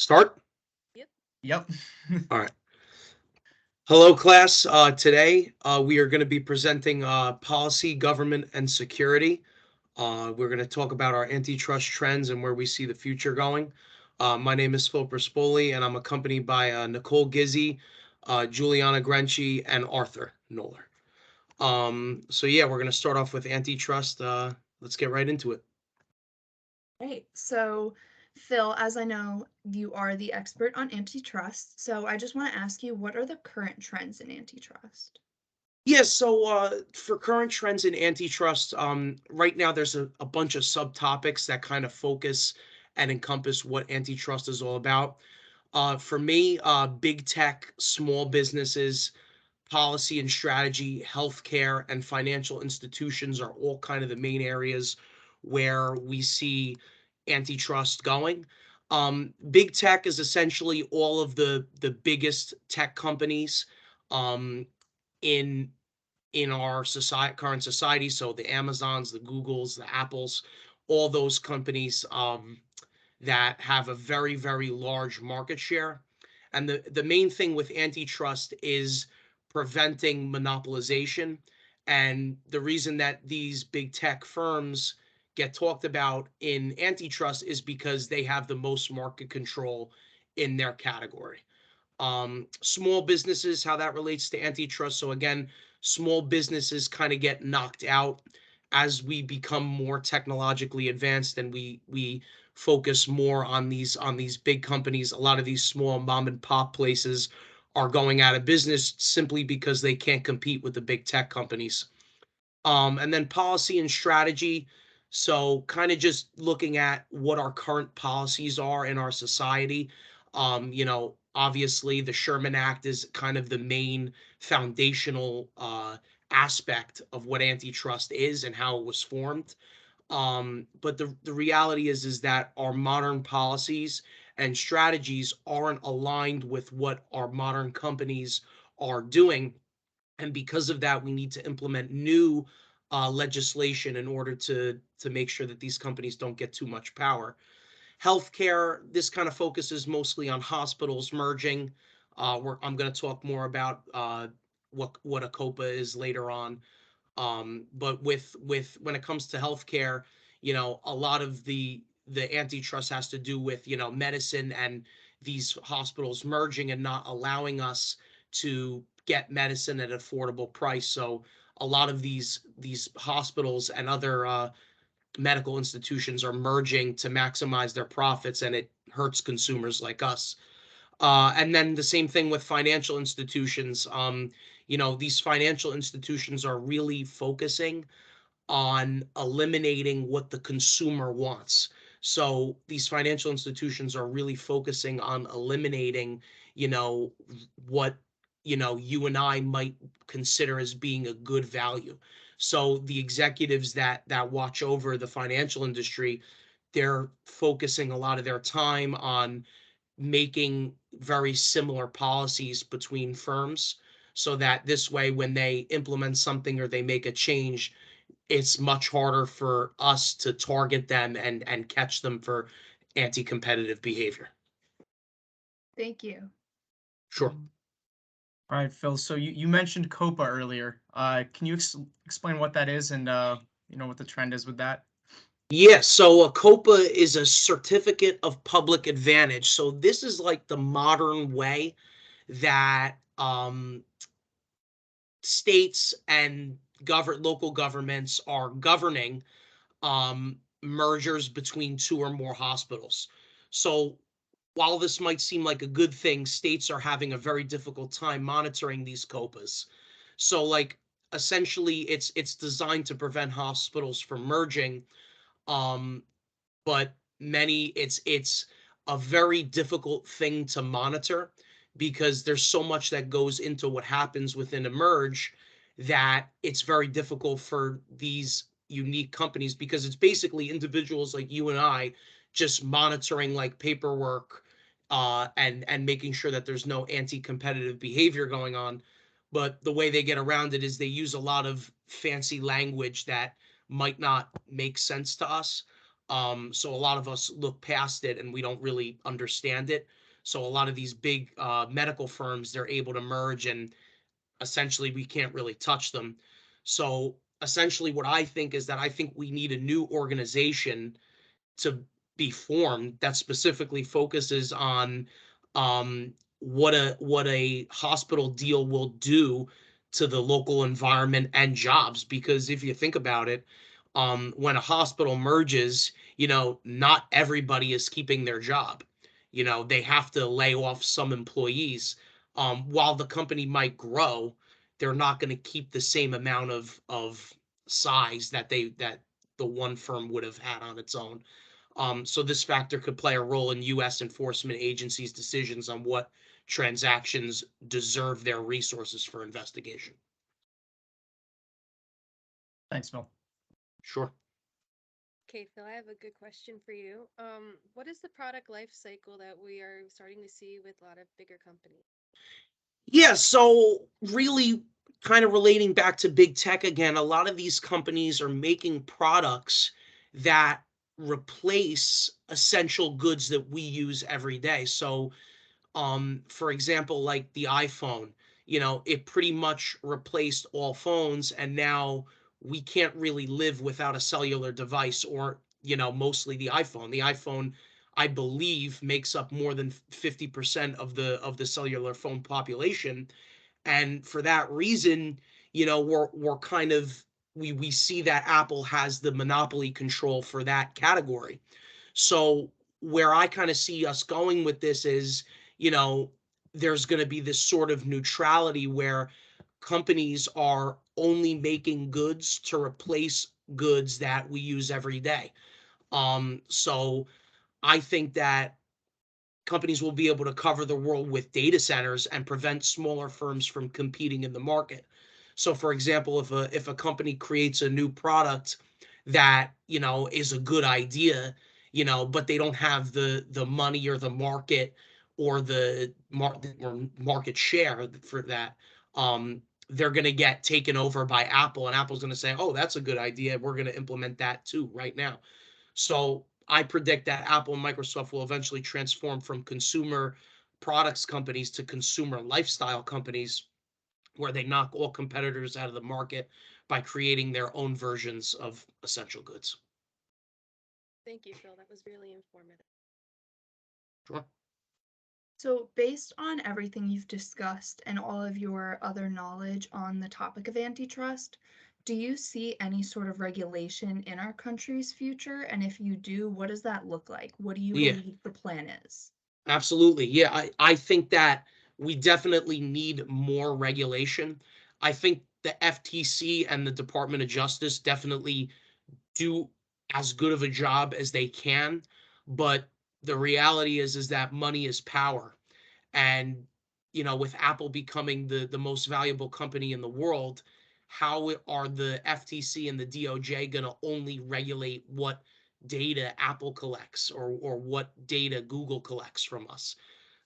Start? Yep. Yep. All right. Hello, class. Today, we are going to be presenting policy, government, and security. We're going to talk about our antitrust trends and where we see the future going. My name is Rispoli, and I'm accompanied by Nicole, Gizzi, Julianna, Grenci, and Arthur Knowler. So yeah, we're going to start off with antitrust. Let's get right into it. Right. So, Phil, as I know, you are the expert on antitrust. So I just want to ask you, what are the current trends in antitrust? Yeah, so for current trends in antitrust, right now there's a bunch of subtopics that kind of focus and encompass what antitrust is all about. For me, big tech, small businesses, policy and strategy, healthcare, and financial institutions are all kind of the main areas where we see antitrust going. Big tech is essentially all of the biggest tech companies um, in our current society. So the Amazons, the Googles, the Apples, all those companies that have a very, very large market share. And the main thing with antitrust is preventing monopolization. And the reason that these big tech firms get talked about in antitrust is because they have the most market control in their category. Small businesses, how that relates to antitrust. So again, small businesses kind of get knocked out as we become more technologically advanced and we focus more on these big companies. A lot of these small mom and pop places are going out of business simply because they can't compete with the big tech companies. And then policy and strategy. So kind of just looking at what our current policies are in our society. Obviously the Sherman Act is kind of the main foundational aspect of what antitrust is and how it was formed. But the reality is that our modern policies and strategies aren't aligned with what our modern companies are doing. And because of that, we need to implement new legislation in order to make sure that these companies don't get too much power. Healthcare, this kind of focuses mostly on hospitals merging. I'm going to talk more about what a COPA is later on. But with when it comes to healthcare, a lot of the antitrust has to do with medicine and these hospitals merging and not allowing us to get medicine at an affordable price. So a lot of these hospitals and other medical institutions are merging to maximize their profits, and it hurts consumers like us. And then the same thing with financial institutions. These financial institutions are really focusing on eliminating what the consumer wants. So these financial institutions are really focusing on eliminating, what, you and I might consider as being a good value. So the executives that watch over the financial industry, they're focusing a lot of their time on making very similar policies between firms so that this way when they implement something or they make a change, it's much harder for us to target them and catch them for anti-competitive behavior. Thank you. Sure. All right, Phil. So you mentioned COPA earlier. Can you explain what that is and what the trend is with that? Yes, so a COPA is a certificate of public advantage. So this is like the modern way that states and local governments are governing mergers between two or more hospitals. So while this might seem like a good thing, states are having a very difficult time monitoring these COPAs. So like essentially it's designed to prevent hospitals from merging, but it's a very difficult thing to monitor because there's so much that goes into what happens within a merge that it's very difficult for these unique companies because it's basically individuals like you and I just monitoring like paperwork and making sure that there's no anti-competitive behavior going on. But the way they get around it is they use a lot of fancy language that might not make sense to us. So a lot of us look past it and we don't really understand it. So a lot of these big medical firms, they're able to merge and essentially we can't really touch them. So essentially what I think is that I think we need a new organization to be formed that specifically focuses on what a hospital deal will do to the local environment and jobs. Because if you think about it, when a hospital merges, not everybody is keeping their job. They have to lay off some employees. While the company might grow, they're not going to keep the same amount of size that the one firm would have had on its own. So this factor could play a role in U.S. enforcement agencies' decisions on what transactions deserve their resources for investigation. Thanks, Phil. Sure. Okay, Phil, I have a good question for you. What is the product life cycle that we are starting to see with a lot of bigger companies? Yeah, so really kind of relating back to big tech again, a lot of these companies are making products that replace essential goods that we use every day. So for example, like the iPhone, it pretty much replaced all phones, and now we can't really live without a cellular device, or mostly the iPhone. The iPhone, I believe, makes up more than 50% of the cellular phone population. And for that reason, we're kind of we see that Apple has the monopoly control for that category. So where I kind of see us going with this is, you know, there's going to be this sort of neutrality where companies are only making goods to replace goods that we use every day. So I think that companies will be able to cover the world with data centers and prevent smaller firms from competing in the market. So for example, if a company creates a new product that, is a good idea, but they don't have the money or the market or the market share for that, they're going to get taken over by Apple, and Apple's going to say, "Oh, that's a good idea. We're going to implement that too right now." So I predict that Apple and Microsoft will eventually transform from consumer products companies to consumer lifestyle companies, where they knock all competitors out of the market by creating their own versions of essential goods. Thank you, Phil. That was really informative. Sure. So, based on everything you've discussed and all of your other knowledge on the topic of antitrust, do you see any sort of regulation in our country's future? And if you do, what does that look like? What do you Yeah, believe the plan is? absolutely. Yeah, I think that we definitely need more regulation. I think the FTC and the Department of Justice definitely do as good of a job as they can, but the reality is that money is power. And with Apple becoming the most valuable company in the world, how are the FTC and the DOJ going to only regulate what data Apple collects, or what data Google collects from us?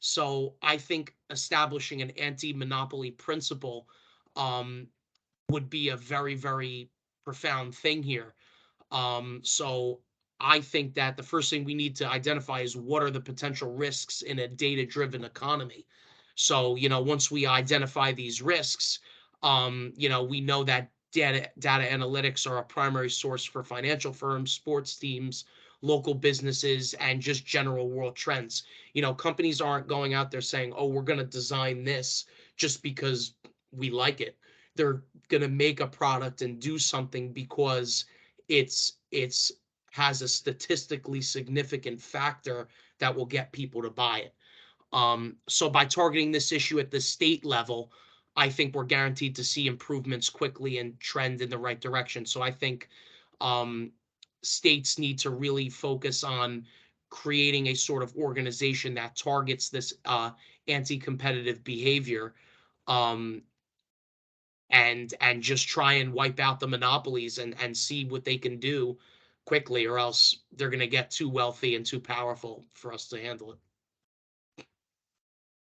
So I think establishing an anti-monopoly principle um, would be a very, very profound thing here. So I think that the first thing we need to identify is what are the potential risks in a data-driven economy. So, once we identify these risks, we know that data analytics are a primary source for financial firms, sports teams, local businesses, and just general world trends. Companies aren't going out there saying, "Oh, we're going to design this just because we like it." They're going to make a product and do something because it's has a statistically significant factor that will get people to buy it. So by targeting this issue at the state level, I think we're guaranteed to see improvements quickly and trend in the right direction. So I think um, states need to really focus on creating a sort of organization that targets this anti-competitive behavior, um, and just try and wipe out the monopolies and see what they can do quickly, or else they're going to get too wealthy and too powerful for us to handle it.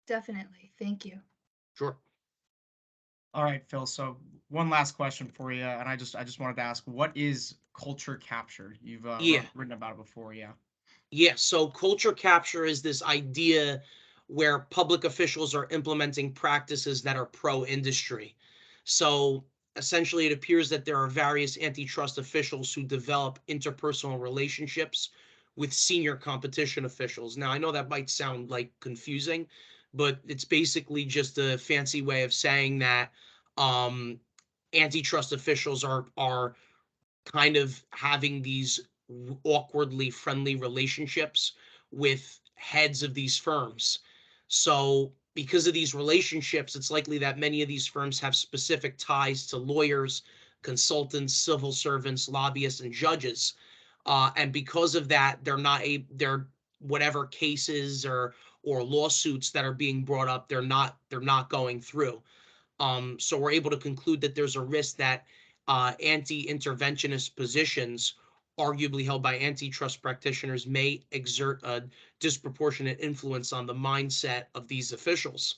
Definitely. Thank you. Sure. All right, Phil. So one last question for you, and I just wanted to ask, what is culture capture. You've Yeah. written about it before, yeah. Yeah, so culture capture is this idea where public officials are implementing practices that are pro-industry. So essentially, it appears that there are various antitrust officials who develop interpersonal relationships with senior competition officials. Now, I know that might sound like confusing, but it's basically just a fancy way of saying that um, antitrust officials are kind of having these awkwardly friendly relationships with heads of these firms. So, because of these relationships, it's likely that many of these firms have specific ties to lawyers, consultants, civil servants, lobbyists, and judges. And because of that, they're whatever cases or lawsuits that are being brought up, they're not going through. So we're able to conclude that there's a risk that anti-interventionist positions, arguably held by antitrust practitioners, may exert a disproportionate influence on the mindset of these officials.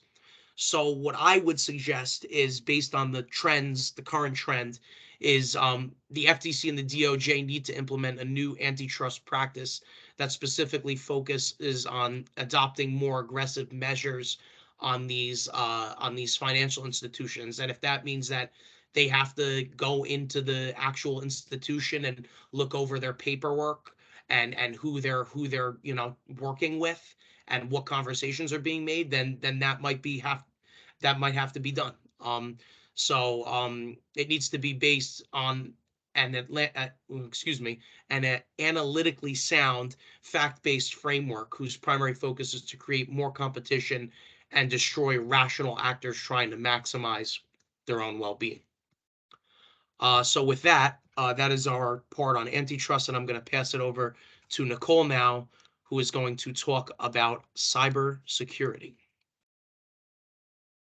So what I would suggest is, based on the trends, the current trend, is the FTC and the DOJ need to implement a new antitrust practice that specifically focuses on adopting more aggressive measures on these financial institutions. And if that means that they have to go into the actual institution and look over their paperwork and who they're working with and what conversations are being made, then that might have to be done. It needs to be based on excuse me, an analytically sound, fact-based framework whose primary focus is to create more competition and destroy rational actors trying to maximize their own well-being. So with that, that is our part on antitrust, and I'm going to pass it over to Nicole now, who is going to talk about cybersecurity.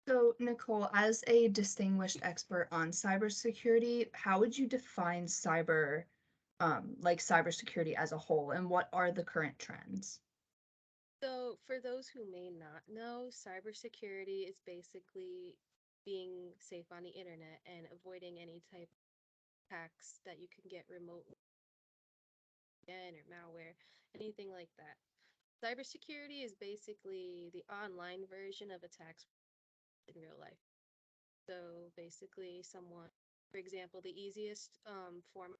So, Nicole, as a distinguished expert on cybersecurity, how would you define cybersecurity as a whole, and what are the current trends? So, for those who may not know, cybersecurity is basically being safe on the internet and avoiding any type of attacks that you can get remotely again or malware, anything like that. Cybersecurity is basically the online version of attacks in real life. So basically, someone, for example, the easiest form of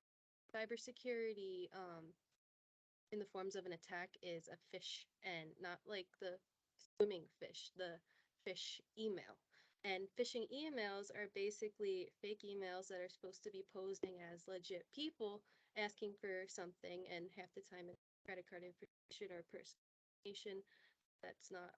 cybersecurity in the forms of an attack is a fish, and not like the swimming fish, the fish email. And phishing emails are basically fake emails that are supposed to be posing as legit people asking for something, and half the time it's credit card information or personal information that's not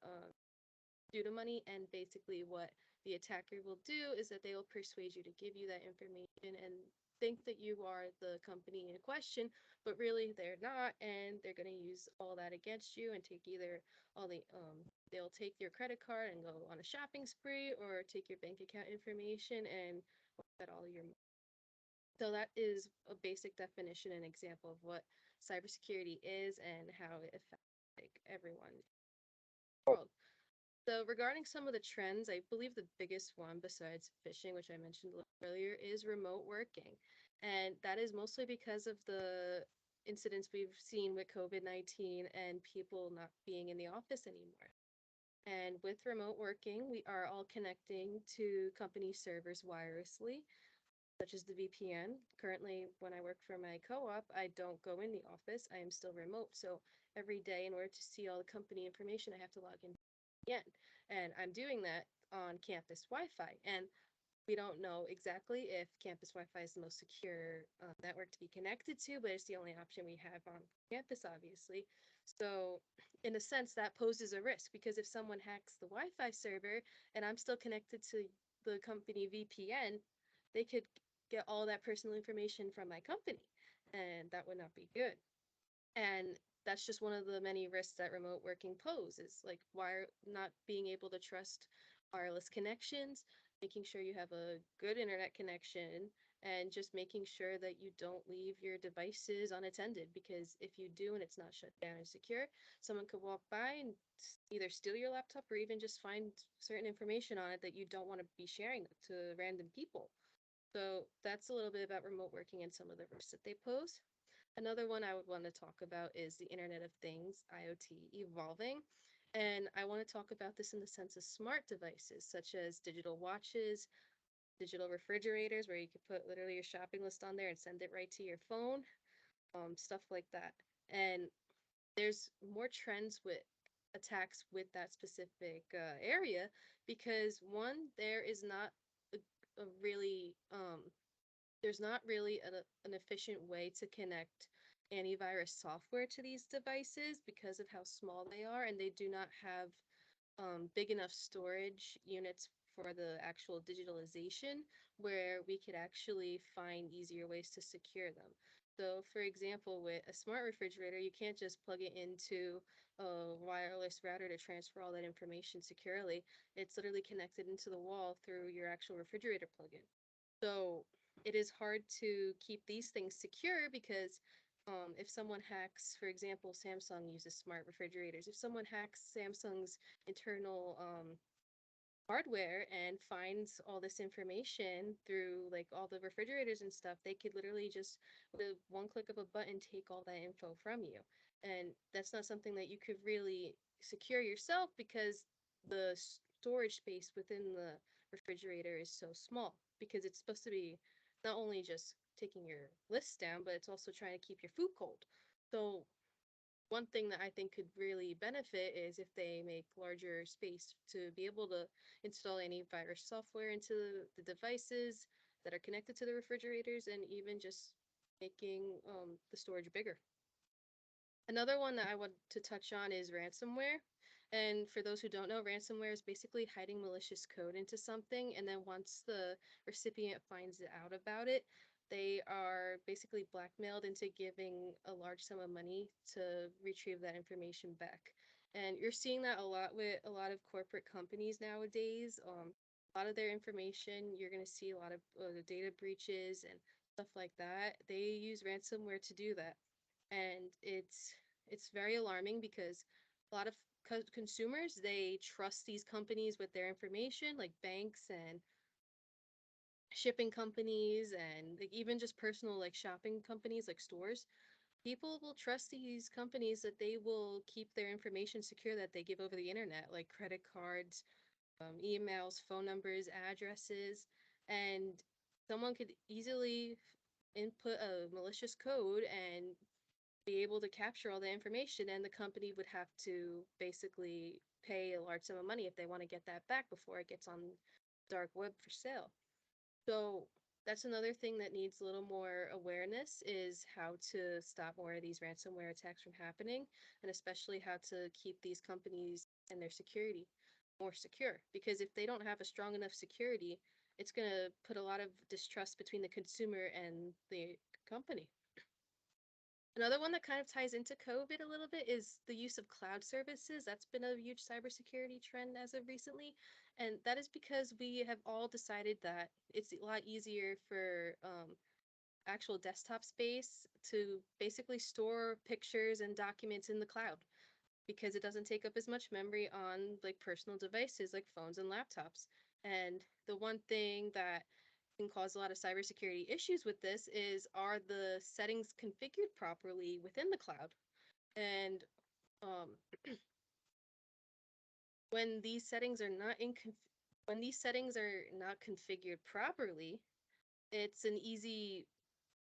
due to money. And basically, what the attacker will do is that they will persuade you to give you that information and think that you are the company in question, but really they're not, and they're going to use all that against you and take either all the they'll take your credit card and go on a shopping spree, or take your bank account information and get all your money. So that is a basic definition and example of what cybersecurity is and how it affects like everyone in the world. So regarding some of the trends, I believe the biggest one besides phishing, which I mentioned a little earlier, is remote working. And that is mostly because of the incidents we've seen with COVID-19 and people not being in the office anymore. And with remote working, we are all connecting to company servers wirelessly, such as the VPN. Currently, when I work for my co-op, I don't go in the office. I am still remote. So every day, in order to see all the company information, I have to log in again. And I'm doing that on campus Wi-Fi. And we don't know exactly if campus Wi-Fi is the most secure network to be connected to, but it's the only option we have on campus, obviously. So, in a sense, that poses a risk, because if someone hacks the Wi-Fi server and I'm still connected to the company VPN, they could get all that personal information from my company, and that would not be good. And that's just one of the many risks that remote working poses, like wire not being able to trust wireless connections, making sure you have a good internet connection, and just making sure that you don't leave your devices unattended, because if you do and it's not shut down and secure, someone could walk by and either steal your laptop or even just find certain information on it that you don't want to be sharing to random people. So that's a little bit about remote working and some of the risks that they pose. Another one I would want to talk about is the Internet of Things, IoT, evolving. And I want to talk about this in the sense of smart devices, such as digital watches, digital refrigerators, where you could put literally your shopping list on there and send it right to your phone, stuff like that. And there's more trends with attacks with that specific area because one, there is not a really there's not really an efficient way to connect antivirus software to these devices because of how small they are, and they do not have big enough storage units for the actual digitalization where we could actually find easier ways to secure them. So, for example, with a smart refrigerator, you can't just plug it into a wireless router to transfer all that information securely. It's literally connected into the wall through your actual refrigerator plug-in. So it is hard to keep these things secure because if someone hacks, for example, Samsung uses smart refrigerators. If someone hacks Samsung's internal hardware and finds all this information through like all the refrigerators and stuff, they could literally just with one click of a button take all that info from you. And that's not something that you could really secure yourself because the storage space within the refrigerator is so small because it's supposed to be not only just taking your list down, but it's also trying to keep your food cold. So one thing that I think could really benefit is if they make larger space to be able to install antivirus software into the devices that are connected to the refrigerators and even just making the storage bigger. Another one that I want to touch on is ransomware. And for those who don't know, ransomware is basically hiding malicious code into something. And then once the recipient finds out about it, they are basically blackmailed into giving a large sum of money to retrieve that information back. And you're seeing that a lot with a lot of corporate companies nowadays. A lot of their information, you're going to see a lot of data breaches and stuff like that. They use ransomware to do that, and it's very alarming because a lot of consumers, they trust these companies with their information, like banks and shipping companies and like even just personal like shopping companies like stores. People will trust these companies that they will keep their information secure that they give over the internet, like credit cards, emails, phone numbers, addresses, and someone could easily input a malicious code and be able to capture all the information, and the company would have to basically pay a large sum of money if they want to get that back before it gets on dark web for sale. So that's another thing that needs a little more awareness is how to stop more of these ransomware attacks from happening, and especially how to keep these companies and their security more secure. Because if they don't have a strong enough security, it's going to put a lot of distrust between the consumer and the company. Another one that kind of ties into COVID a little bit is the use of cloud services. That's been a huge cybersecurity trend as of recently. And that is because we have all decided that it's a lot easier for actual desktop space to basically store pictures and documents in the cloud because it doesn't take up as much memory on like personal devices like phones and laptops. And the one thing that can cause a lot of cybersecurity issues with this is are the settings configured properly within the cloud? And um, when these settings are not in when these settings are not configured properly, it's an easy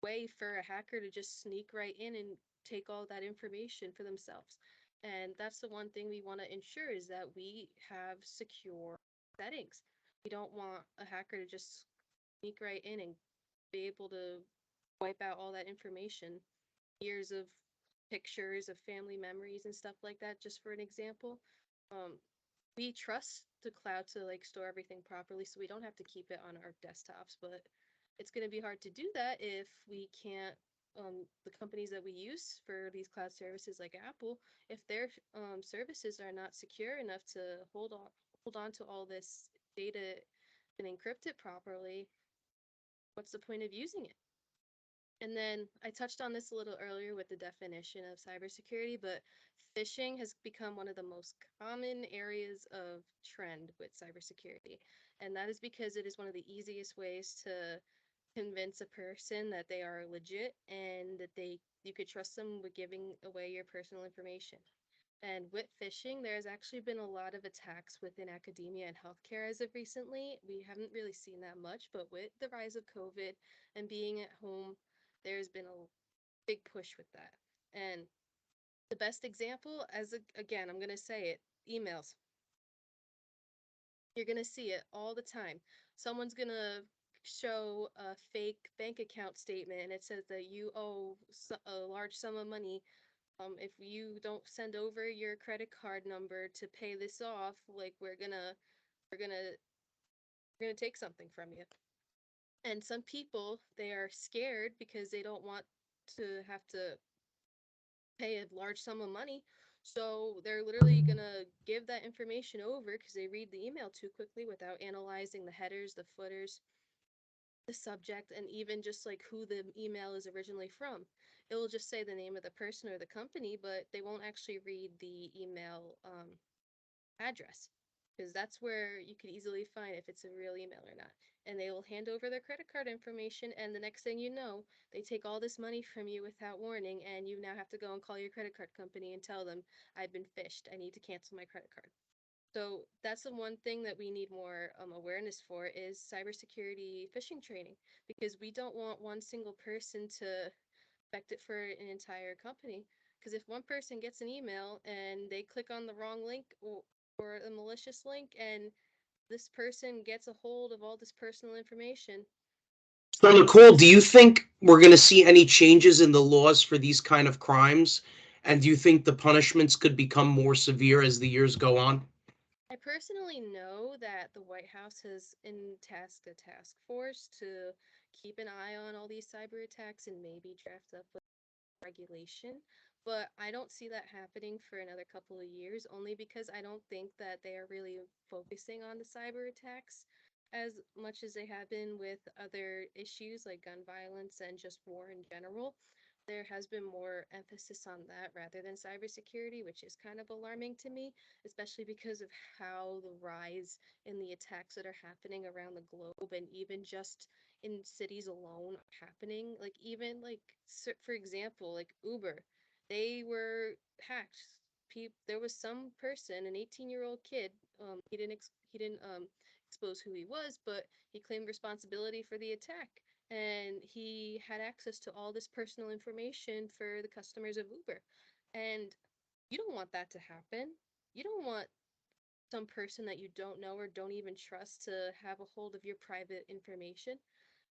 way for a hacker to just sneak right in and take all that information for themselves. And that's the one thing we want to ensure is that we have secure settings. We don't want a hacker to just sneak right in and be able to wipe out all that information, years of pictures of family memories and stuff like that, just for an example. Um, we trust the cloud to like store everything properly so we don't have to keep it on our desktops, but it's going to be hard to do that if we can't the companies that we use for these cloud services like Apple, if their services are not secure enough to hold on to all this data and encrypt it properly, what's the point of using it? And then I touched on this a little earlier with the definition of cybersecurity, but phishing has become one of the most common areas of trend with cybersecurity. And that is because it is one of the easiest ways to convince a person that they are legit and that you could trust them with giving away your personal information. And with phishing, there's actually been a lot of attacks within academia and healthcare as of recently. We haven't really seen that much, but with the rise of COVID and being at home, there's been a big push with that. And the best example, again, I'm going to say it, emails. You're going to see it all the time. Someone's going to show a fake bank account statement and it says that you owe a large sum of money. If you don't send over your credit card number to pay this off, like we're gonna we're gonna take something from you. And some people, they are scared because they don't want to have to pay a large sum of money. So they're literally gonna give that information over because they read the email too quickly without analyzing the headers, the footers, the subject, and even just like who the email is originally from. It will just say the name of the person or the company, but they won't actually read the email address, because that's where you could easily find if it's a real email or not. And they will hand over their credit card information, and the next thing you know, they take all this money from you without warning, and you now have to go and call your credit card company and tell them, I've been phished, I need to cancel my credit card. So that's the one thing that we need more awareness for is cybersecurity phishing training, because we don't want one single person to affect it for an entire company. Because if one person gets an email and they click on the wrong link or a malicious link, and this person gets a hold of all this personal information. So, Nicole, do you think we're going to see any changes in the laws for these kind of crimes? And do you think the punishments could become more severe as the years go on? I personally know that the White House has tasked a task force to keep an eye on all these cyber attacks and maybe draft up regulation, but I don't see that happening for another couple of years, only because I don't think that they are really focusing on the cyber attacks as much as they have been with other issues like gun violence and just war in general. There has been more emphasis on that rather than cybersecurity, which is kind of alarming to me, especially because of how the rise in the attacks that are happening around the globe and even just in cities alone are happening. Like even like for example, like Uber, they were hacked. There was some person, an 18-year-old kid. He didn't expose who he was, but he claimed responsibility for the attack, and he had access to all this personal information for the customers of Uber. And you don't want that to happen. You don't want some person that you don't know or don't even trust to have a hold of your private information.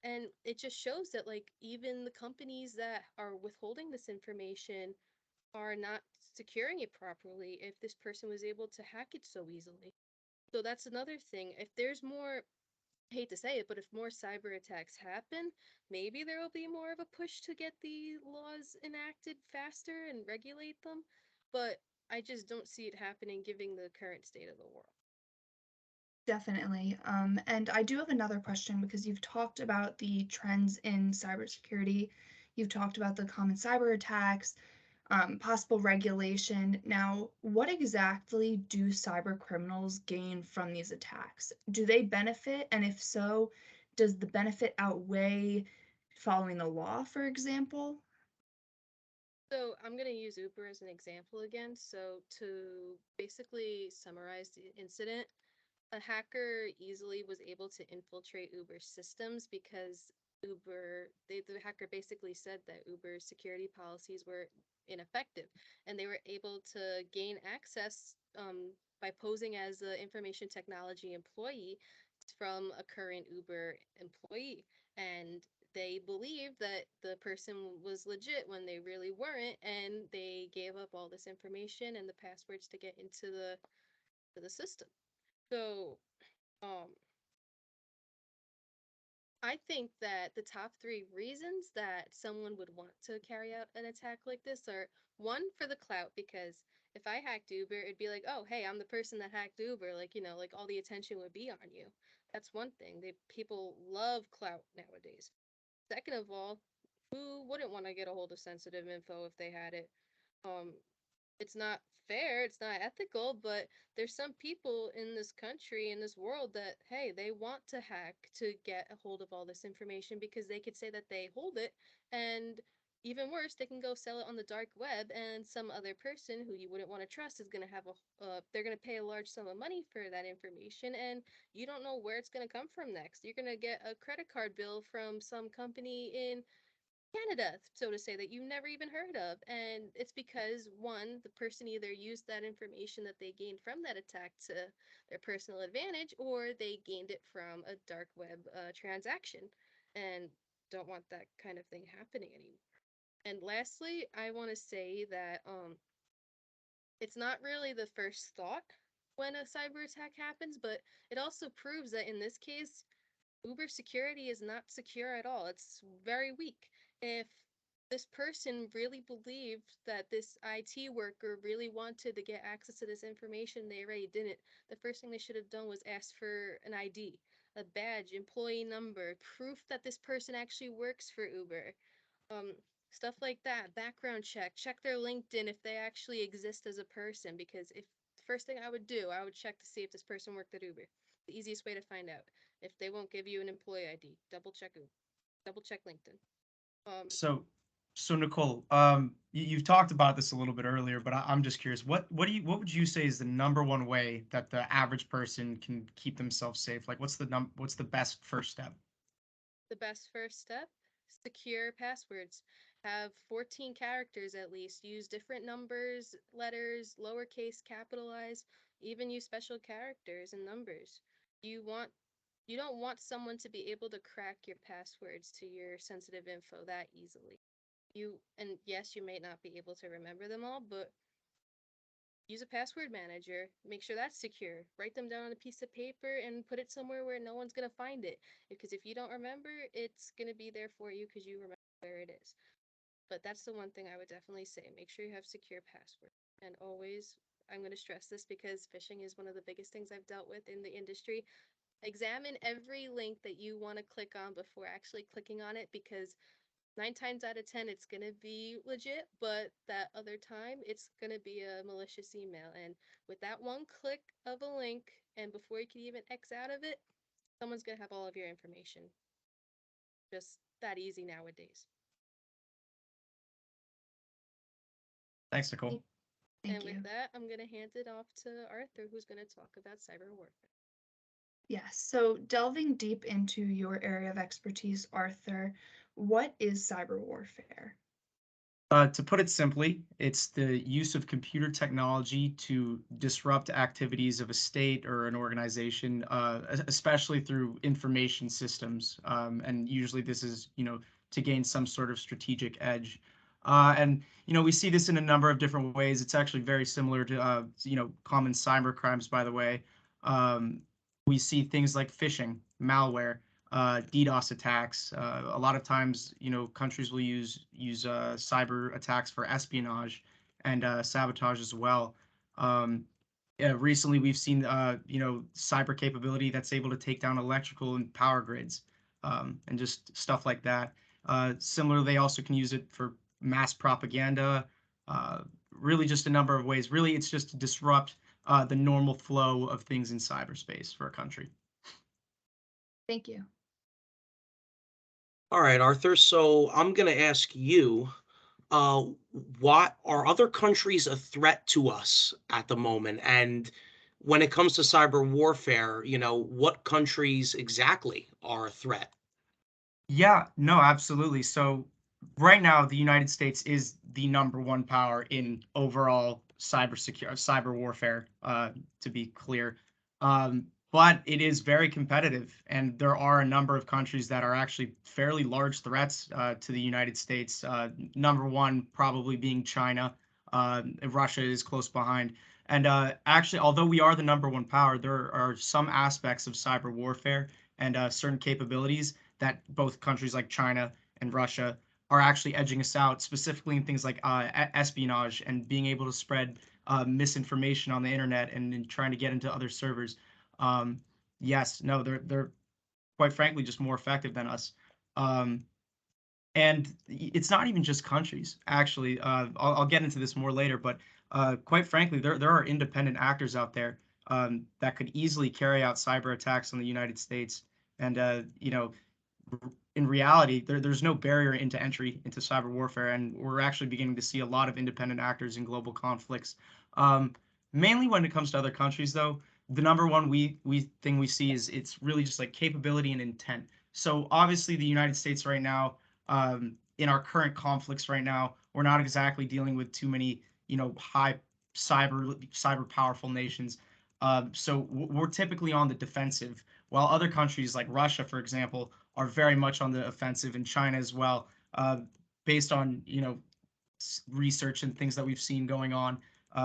And it just shows that, like, even the companies that are withholding this information are not securing it properly if this person was able to hack it so easily. So that's another thing. If there's more, I hate to say it, but if more cyber attacks happen, maybe there will be more of a push to get the laws enacted faster and regulate them. But I just don't see it happening given the current state of the world. Definitely. And I do have another question because you've talked about the trends in cybersecurity. You've talked about the common cyber attacks, possible regulation. Now, what exactly do cyber criminals gain from these attacks? Do they benefit? And if so, does the benefit outweigh following the law, for example? So I'm going to use Uber as an example again. So to basically summarize the incident, a hacker easily was able to infiltrate Uber's systems because the hacker basically said that Uber's security policies were ineffective, and they were able to gain access by posing as an information technology employee from a current Uber employee. And they believed that the person was legit when they really weren't, and they gave up all this information and the passwords to get into the system. So, um, I think that the top three reasons that someone would want to carry out an attack like this are one, for the clout, because if I hacked Uber, it'd be like, oh, hey, I'm the person that hacked Uber. Like, like all the attention would be on you. That's one thing. People love clout nowadays. Second of all, who wouldn't want to get a hold of sensitive info if they had it? Um, it's not fair, it's not ethical, but there's some people in this country, in this world, that, hey, they want to hack to get a hold of all this information because they could say that they hold it, and even worse, they can go sell it on the dark web, and some other person who you wouldn't want to trust is going to have they're going to pay a large sum of money for that information, and you don't know where it's going to come from next. You're going to get a credit card bill from some company in Canada, so to say, that you never even heard of. And it's because, one, the person either used that information that they gained from that attack to their personal advantage, or they gained it from a dark web transaction, and don't want that kind of thing happening anymore. And lastly, I want to say that it's not really the first thought when a cyber attack happens, but it also proves that in this case, Uber security is not secure at all. It's very weak. If this person really believed that this IT worker really wanted to get access to this information, they already didn't. The first thing they should have done was ask for an ID, a badge, employee number, proof that this person actually works for Uber. Um, Stuff like that. Background check their LinkedIn if they actually exist as a person, because if the first thing I would do, I would check to see if this person worked at Uber. The easiest way to find out. If they won't give you an employee ID, double check LinkedIn. Um, So, so Nicole, you've talked about this a little bit earlier, but I'm just curious, what would you say is the number one way that the average person can keep themselves safe? Like, what's the best first step? the best first step, secure passwords. Have 14 characters at least. Use different numbers, letters, lowercase, capitalize, even use special characters and numbers. You want you don't want someone to be able to crack your passwords to your sensitive info that easily. And yes, you may not be able to remember them all, but use a password manager. Make sure that's secure. Write them down on a piece of paper and put it somewhere where no one's going to find it. Because if you don't remember, it's going to be there for you because you remember where it is. But that's the one thing I would definitely say. Make sure you have secure passwords. And always, I'm going to stress this because phishing is one of the biggest things I've dealt with in the industry. Examine every link that you want to click on before actually clicking on it, because 9 times out of 10 it's going to be legit, but that other time it's going to be a malicious email. And with that one click of a link, and before you can even X out of it, someone's going to have all of your information. Just that easy nowadays. Thanks, Nicole. Thank And you. with that, I'm going to hand it off to Arthur, who's going to talk about cyber warfare. Yes, so delving deep into your area of expertise, Arthur, what is cyber warfare? To put it simply, it's the use of computer technology to disrupt activities of a state or an organization, especially through information systems. And usually this is, to gain some sort of strategic edge. And, we see this in a number of different ways. It's actually very similar to, common cyber crimes, by the way. We see things like phishing, malware, DDoS attacks. A lot of times, countries will use cyber attacks for espionage and sabotage as well. Yeah, recently we've seen cyber capability that's able to take down electrical and power grids, and just stuff like that. Similarly, they also can use it for mass propaganda. Really, just a number of ways. Really, it's just to disrupt the normal flow of things in cyberspace for a country. Thank you. All right, Arthur. So I'm going to ask you, uh, what are other countries a threat to us at the moment? And when it comes to cyber warfare, what countries exactly are a threat? Yeah, no, absolutely. So right now, the United States is the number one power in overall cyber warfare, to be clear. But it is very competitive, and there are a number of countries that are actually fairly large threats to the United States. Number one probably being China. Russia is close behind. And actually, although we are the number one power, there are some aspects of cyber warfare and certain capabilities that both countries like China and Russia are actually edging us out, specifically in things like espionage and being able to spread misinformation on the internet and trying to get into other servers. Um, yes, no, they're quite frankly just more effective than us. Um, And it's not even just countries, actually. I'll get into this more later, but quite frankly, there are independent actors out there that could easily carry out cyber attacks on the United States. And in reality, there's no barrier into entry into cyber warfare, and we're actually beginning to see a lot of independent actors in global conflicts. Um, Mainly when it comes to other countries, though, the number one we thing we see is it's really just like capability and intent. So obviously, the United States right now, in our current conflicts right now, we're not exactly dealing with too many, high cyber powerful nations. So we're typically on the defensive, while other countries like Russia, for example, are very much on the offensive, and China as well, based on research and things that we've seen going on.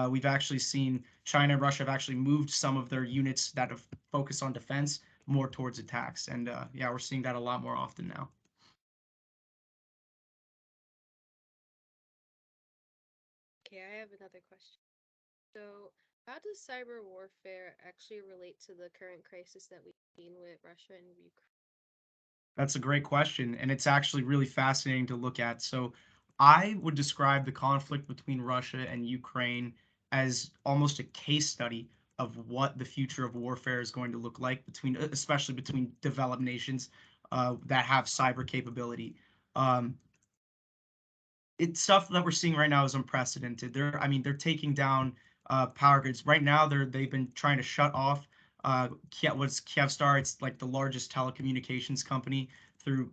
We've actually seen China and Russia have actually moved some of their units that have focused on defense more towards attacks, and yeah, we're seeing that a lot more often now. Okay, I have another question. So, how does cyber warfare actually relate to the current crisis that we've seen with Russia and Ukraine? That's a great question, and it's actually really fascinating to look at. So, I would describe the conflict between Russia and Ukraine as almost a case study of what the future of warfare is going to look like between, especially between developed nations that have cyber capability. Um, it's stuff that we're seeing right now is unprecedented. I mean, they're taking down power grids right now. They've been trying to shut off what's Kyivstar. It's like the largest telecommunications company through,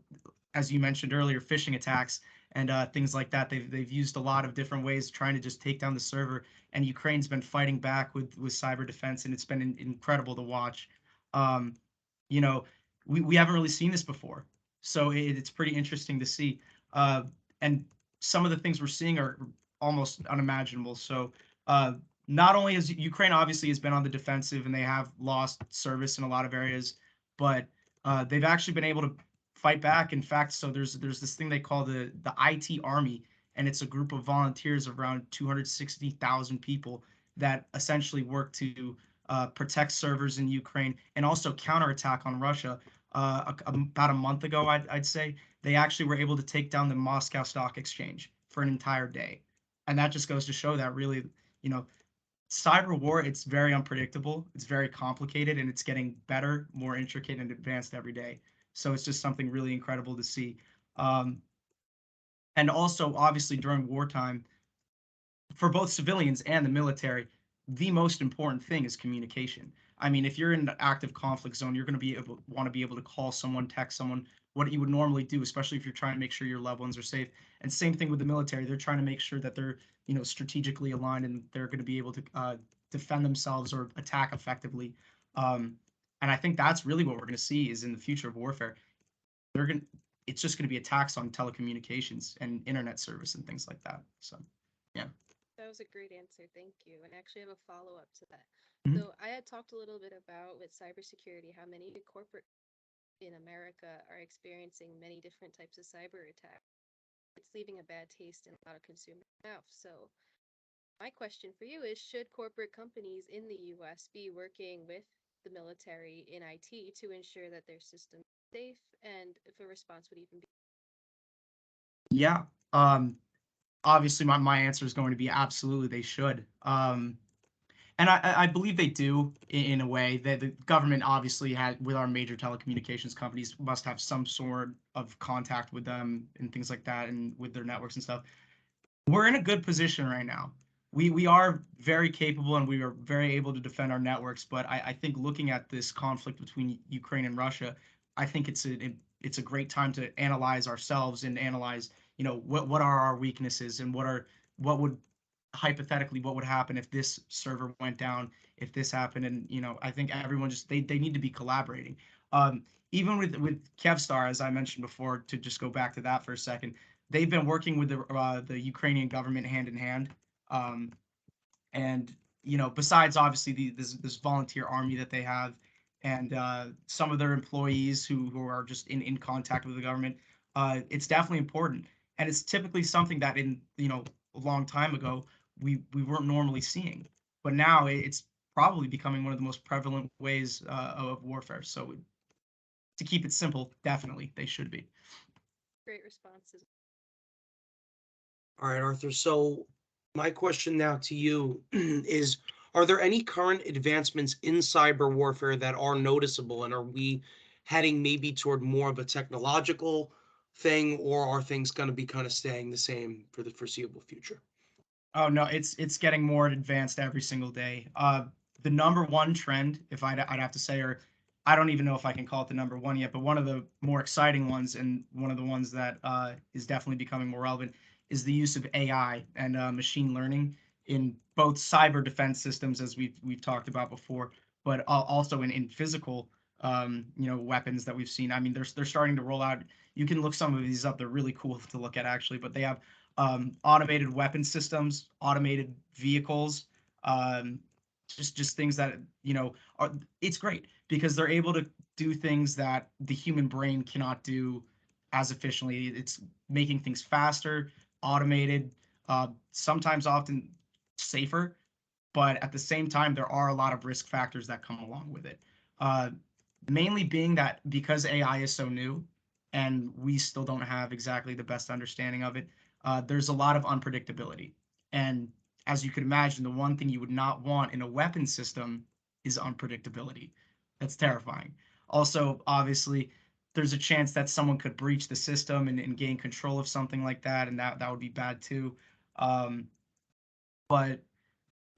as you mentioned earlier, phishing attacks and things like that. They've used a lot of different ways trying to just take down the server. And Ukraine's been fighting back with cyber defense, and it's been incredible to watch. Um, you know, we haven't really seen this before, so it's pretty interesting to see. And some of the things we're seeing are almost unimaginable. So uh, not only has Ukraine obviously has been on the defensive and they have lost service in a lot of areas, but they've actually been able to fight back. In fact, so there's this thing they call the IT Army, and it's a group of volunteers of around 260,000 people that essentially work to protect servers in Ukraine and also counterattack on Russia. About a month ago, I'd say they actually were able to take down the Moscow Stock Exchange for an entire day. And that just goes to show that really, you know, cyber war, it's very unpredictable, it's very complicated, and it's getting better, more intricate, and advanced every day. So it's just something really incredible to see. Um, and also, obviously, during wartime, for both civilians and the military, the most important thing is communication. I mean, if you're in an active conflict zone, you're going to want to be able to call someone, text someone, what you would normally do, especially if you're trying to make sure your loved ones are safe. And same thing with the military; they're trying to make sure that they're strategically aligned and they're going to be able to defend themselves or attack effectively. Um, and I think that's really what we're going to see is in the future of warfare. They're going It's just going to be attacks on telecommunications and internet service and things like that. So, yeah. That was a great answer, thank you. And I actually have a follow-up to that. Mhm. So, I had talked a little bit about with cybersecurity how many corporate in America are experiencing many different types of cyber attacks. It's leaving a bad taste in a lot of consumers' mouths. So, my question for you is, should corporate companies in the US be working with the military in IT to ensure that their system is safe and if a response would even be? Yeah. Um, Obviously, my answer is going to be absolutely they should. And I believe they do in a way that the government obviously had with our major telecommunications companies must have some sort of contact with them and things like that and with their networks and stuff. We're in a good position right now. We are very capable and we are very able to defend our networks. But I think looking at this conflict between Ukraine and Russia, I think it's a great time to analyze ourselves and analyze, what are our weaknesses and what would hypothetically what would happen if this server went down, if this happened. And I think everyone just they need to be collaborating. Even with Kevstar, as I mentioned before, to just go back to that for a second, they've been working with the Ukrainian government hand in hand. Um, and besides obviously this volunteer army that they have, and some of their employees who are just in contact with the government, it's definitely important, and it's typically something that in a long time ago we weren't normally seeing, but now it's probably becoming one of the most prevalent ways of warfare. So to keep it simple, definitely they should be. Great responses. All right, Arthur. So my question now to you is, are there any current advancements in cyber warfare that are noticeable, and are we heading maybe toward more of a technological thing, or are things going to be kind of staying the same for the foreseeable future? Oh no, it's getting more advanced every single day. The number one trend, if I'd have to say, or I don't even know if I can call it the number one yet, but one of the more exciting ones and one of the ones that is definitely becoming more relevant is the use of AI and machine learning in both cyber defense systems, as we've talked about before, but also in physical weapons that we've seen. I mean, they're starting to roll out. You can look some of these up. They're really cool to look at actually, but they have automated weapon systems, automated vehicles, um, just things that are. It's great because they're able to do things that the human brain cannot do as efficiently. It's making things faster, automated, sometimes often safer, but at the same time, there are a lot of risk factors that come along with it. Uh, Mainly being that because AI is so new and we still don't have exactly the best understanding of it, there's a lot of unpredictability. And as you could imagine, the one thing you would not want in a weapon system is unpredictability. That's terrifying. Also, obviously, there's a chance that someone could breach the system and gain control of something like that, and that would be bad too. Um, but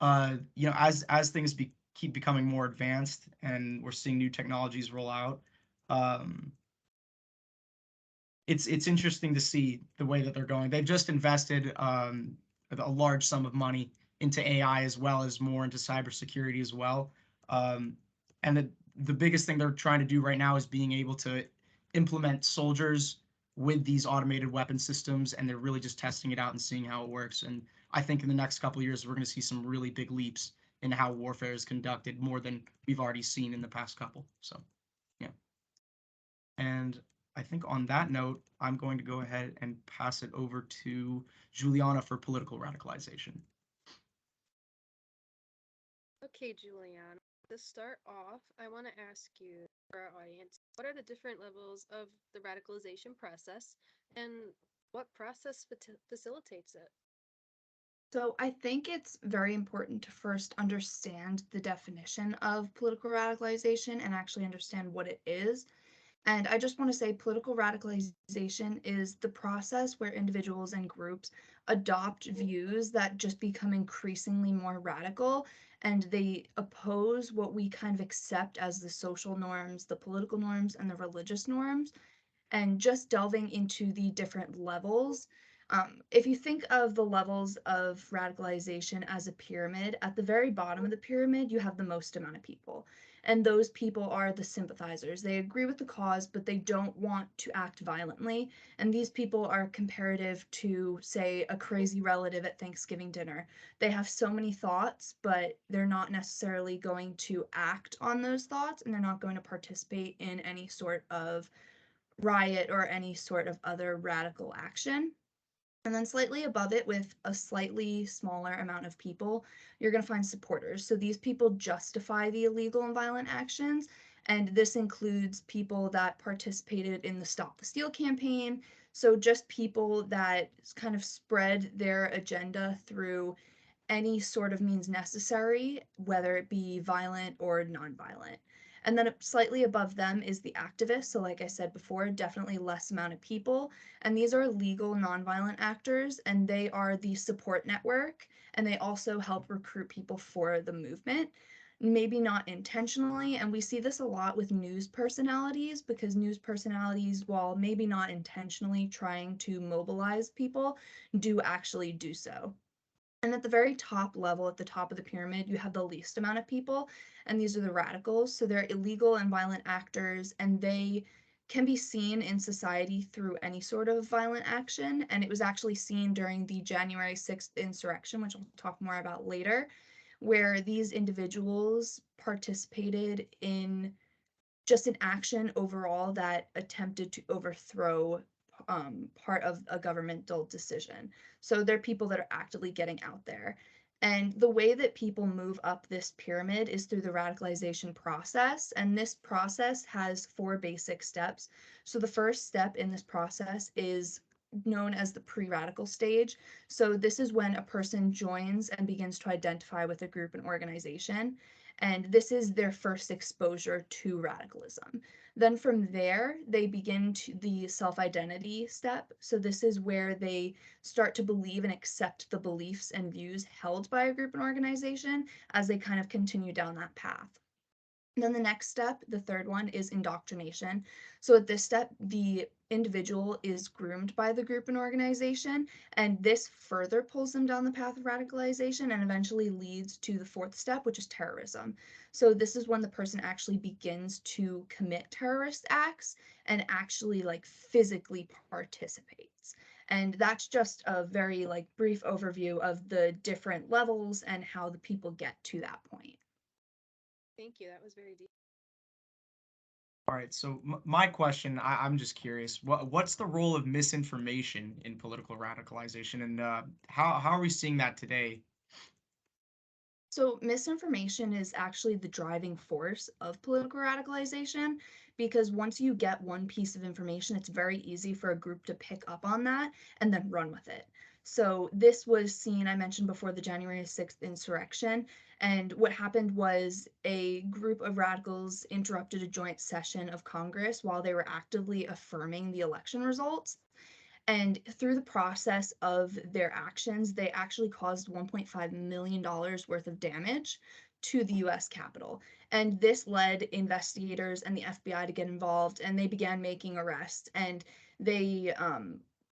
as things keep becoming more advanced and we're seeing new technologies roll out, um, it's interesting to see the way that they're going. They've just invested a large sum of money into AI as well as more into cybersecurity as well. And the biggest thing they're trying to do right now is being able to implement soldiers with these automated weapon systems, and they're really just testing it out and seeing how it works. And I think in the next couple of years, we're going to see some really big leaps in how warfare is conducted, more than we've already seen in the past couple. So, yeah. And I think on that note, I'm going to go ahead and pass it over to Juliana for political radicalization. Okay, Julianna. To start off, I want to ask you, for our audience, what are the different levels of the radicalization process and what process facilitates it? So I think it's very important to first understand the definition of political radicalization and actually understand what it is. And I just want to say political radicalization is the process where individuals and groups adopt views that just become increasingly more radical, and they oppose what we kind of accept as the social norms, the political norms, and the religious norms. And just delving into the different levels. If you think of the levels of radicalization as a pyramid, at the very bottom of the pyramid, you have the most amount of people. And those people are the sympathizers. They agree with the cause, but they don't want to act violently. And these people are comparative to, say, a crazy relative at Thanksgiving dinner. They have so many thoughts, but they're not necessarily going to act on those thoughts, and they're not going to participate in any sort of riot or any sort of other radical action. And then slightly above it, with a slightly smaller amount of people, you're going to find supporters. So these people justify the illegal and violent actions. And this includes people that participated in the Stop the Steal campaign. So just people that kind of spread their agenda through any sort of means necessary, whether it be violent or nonviolent. And then slightly above them is the activists. So, like I said before, definitely less amount of people. And these are legal nonviolent actors, and they are the support network, and they also help recruit people for the movement. Maybe not intentionally, and we see this a lot with news personalities because news personalities, while maybe not intentionally trying to mobilize people, do actually do so. And at the very top level, at the top of the pyramid, you have the least amount of people, and these are the radicals. So they're illegal and violent actors, and they can be seen in society through any sort of violent action. And it was actually seen during the January 6th insurrection, which I'll talk more about later, where these individuals participated in just an action overall that attempted to overthrow part of a governmental decision. So they're people that are actively getting out there. And the way that people move up this pyramid is through the radicalization process. And this process has 4 basic steps. So the first step in this process is known as the pre-radical stage. So this is when a person joins and begins to identify with a group and organization. And this is their first exposure to radicalism. Then from there, they begin to the self-identity step. So this is where they start to believe and accept the beliefs and views held by a group and organization as they kind of continue down that path. Then the next step, the third one, is indoctrination. So at this step, the individual is groomed by the group and organization, and this further pulls them down the path of radicalization and eventually leads to the fourth step, which is terrorism. So this is when the person actually begins to commit terrorist acts and actually like physically participates. And that's just a very like brief overview of the different levels and how the people get to that point. Thank you. That was very deep. All right, so my question, I'm just curious, what's the role of misinformation in political radicalization, and how are we seeing that today? So, misinformation is actually the driving force of political radicalization because once you get one piece of information, it's very easy for a group to pick up on that and then run with it. So, this was seen, I mentioned before, the January 6th insurrection. And what happened was a group of radicals interrupted a joint session of Congress while they were actively affirming the election results. And through the process of their actions, they actually caused $1.5 million worth of damage to the US Capitol. And this led investigators and the FBI to get involved, and they began making arrests. And they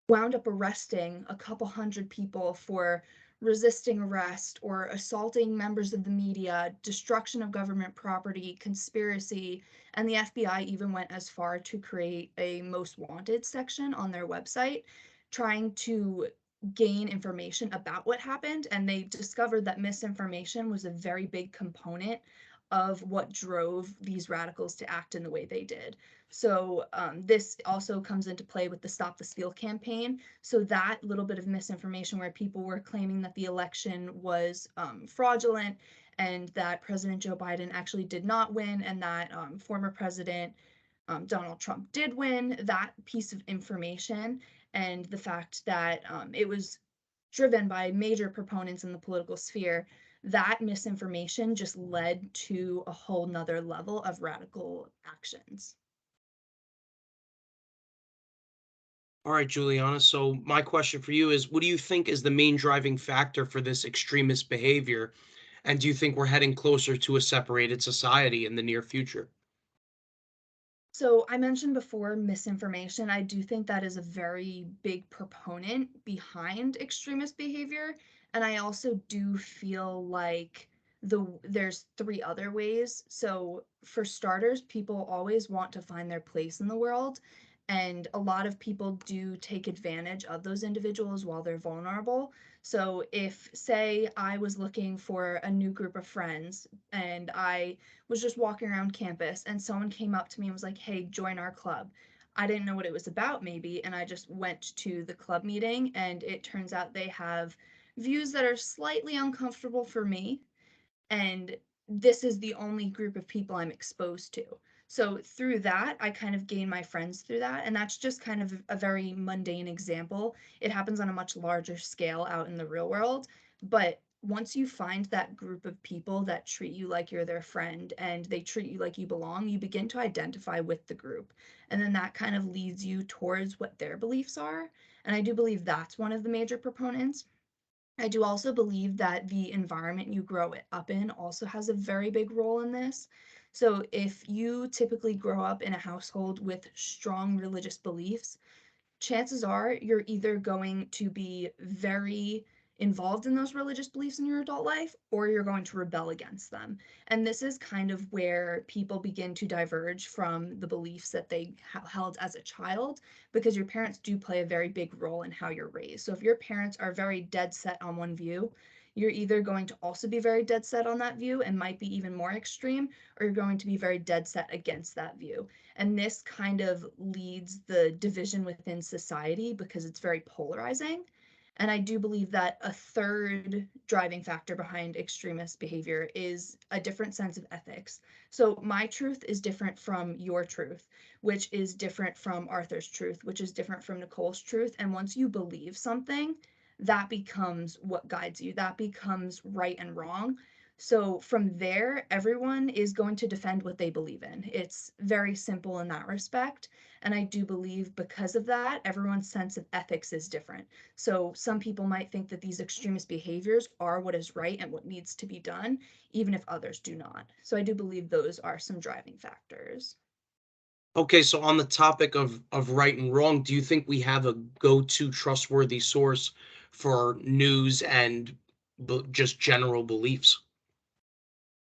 wound up arresting a couple hundred people for resisting arrest or assaulting members of the media, destruction of government property, conspiracy, and the FBI even went as far to create a most wanted section on their website, trying to gain information about what happened. And they discovered that misinformation was a very big component of what drove these radicals to act in the way they did. So this also comes into play with the Stop the Steal campaign. So that little bit of misinformation where people were claiming that the election was fraudulent and that President Joe Biden actually did not win and that former President Donald Trump did win, that piece of information and the fact that it was driven by major proponents in the political sphere, that misinformation just led to a whole nother level of radical actions. All right, Juliana. So my question for you is, what do you think is the main driving factor for this extremist behavior? And do you think we're heading closer to a separated society in the near future? So I mentioned before misinformation. I do think that is a very big proponent behind extremist behavior. And I also do feel like there's 3 other ways. So for starters, people always want to find their place in the world. And a lot of people do take advantage of those individuals while they're vulnerable. So if, say, I was looking for a new group of friends and I was just walking around campus and someone came up to me and was like, "Hey, join our club." I didn't know what it was about, maybe, and I just went to the club meeting, and it turns out they have views that are slightly uncomfortable for me, and this is the only group of people I'm exposed to. So through that, I kind of gain my friends through that, and that's just kind of a very mundane example. It happens on a much larger scale out in the real world, but once you find that group of people that treat you like you're their friend and they treat you like you belong, you begin to identify with the group. And then that kind of leads you towards what their beliefs are. And I do believe that's one of the major proponents. I do also believe that the environment you grow up in also has a very big role in this. So if you typically grow up in a household with strong religious beliefs, chances are you're either going to be very involved in those religious beliefs in your adult life or you're going to rebel against them. And this is kind of where people begin to diverge from the beliefs that they held as a child because your parents do play a very big role in how you're raised. So if your parents are very dead set on one view, you're either going to also be very dead set on that view and might be even more extreme, or you're going to be very dead set against that view. And this kind of leads the division within society because it's very polarizing. And I do believe that a third driving factor behind extremist behavior is a different sense of ethics. So my truth is different from your truth, which is different from Arthur's truth, which is different from Nicole's truth. And once you believe something, that becomes what guides you. That becomes right and wrong. So from there, everyone is going to defend what they believe in. It's very simple in that respect. And I do believe because of that, everyone's sense of ethics is different. So some people might think that these extremist behaviors are what is right and what needs to be done, even if others do not. So I do believe those are some driving factors. Okay, so on the topic of right and wrong, do you think we have a go-to trustworthy source for news and just general beliefs?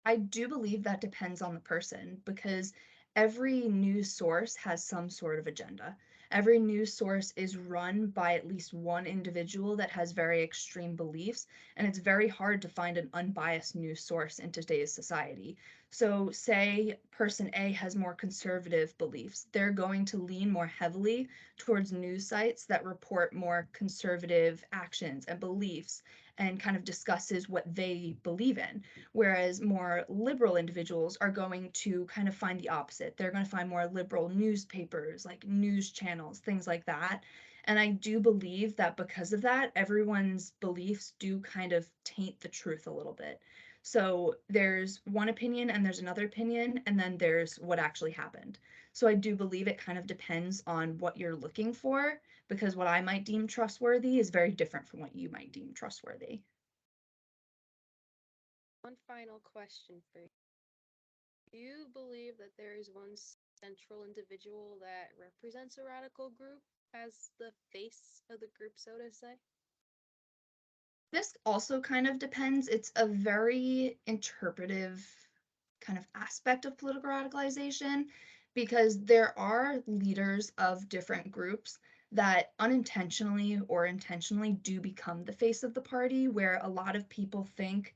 I do believe that depends on the person because every news source has some sort of agenda. Every news source is run by at least one individual that has very extreme beliefs, and it's very hard to find an unbiased news source in today's society. So, say person A has more conservative beliefs, they're going to lean more heavily towards news sites that report more conservative actions and beliefs and kind of discusses what they believe in, whereas more liberal individuals are going to kind of find the opposite. They're going to find more liberal newspapers, like news channels, things like that. And I do believe that because of that, everyone's beliefs do kind of taint the truth a little bit. So there's one opinion and there's another opinion, and then there's what actually happened. So I do believe it kind of depends on what you're looking for, because what I might deem trustworthy is very different from what you might deem trustworthy. One final question for you. Do you believe that there is one central individual that represents a radical group as the face of the group, so to say? This also kind of depends. It's a very interpretive kind of aspect of political radicalization because there are leaders of different groups that unintentionally or intentionally do become the face of the party, where a lot of people think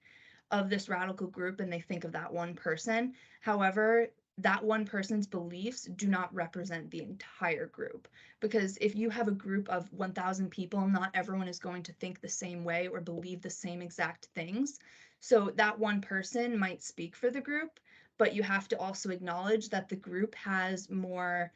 of this radical group and they think of that one person. However, that one person's beliefs do not represent the entire group. Because if you have a group of 1,000 people, not everyone is going to think the same way or believe the same exact things. So that one person might speak for the group, but you have to also acknowledge that the group has more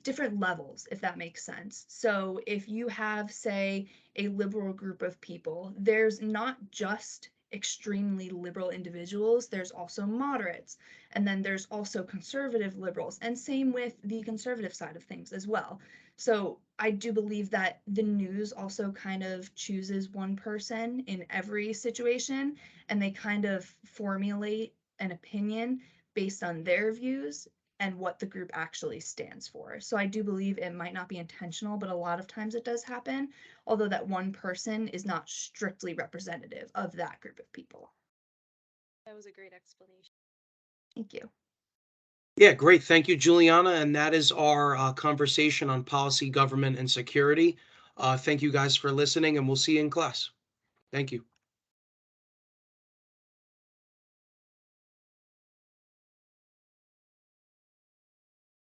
different levels, if that makes sense. So if you have, say, a liberal group of people, there's not just extremely liberal individuals, there's also moderates, and then there's also conservative liberals, and same with the conservative side of things as well. So I do believe that the news also kind of chooses one person in every situation, and they kind of formulate an opinion based on their views and what the group actually stands for. So I do believe it might not be intentional, but a lot of times it does happen, although that one person is not strictly representative of that group of people. That was a great explanation. Thank you. Yeah, great. Thank you, Juliana. And that is our conversation on policy, government, and security. Thank you guys for listening, and we'll see you in class. Thank you.